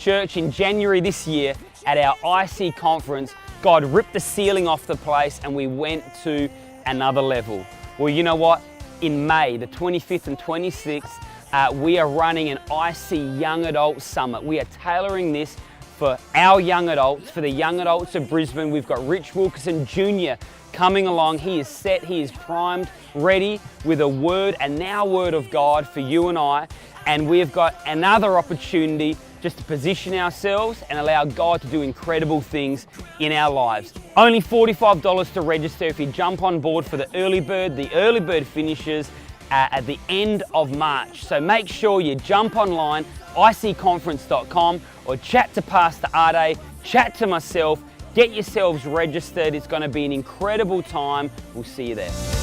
Church, in January this year at our iSEE conference, God ripped the ceiling off the place and we went to another level. Well, you know what? In May, the 25th and 26th, we are running an iSEE Young Adult Summit. We are tailoring this for our young adults, for the young adults of Brisbane. We've got Wilkerson Jnr. coming along. He is set, he is primed, ready with a word, and now word of God for you and I. And we've got another opportunity just to position ourselves and allow God to do incredible things in our lives. Only $45 to register if you jump on board for the early bird. The early bird finishes at the end of March. So make sure you jump online, iseeconference.com, or chat to Pastor Ade, chat to myself, get yourselves registered. It's going to be an incredible time. We'll see you there.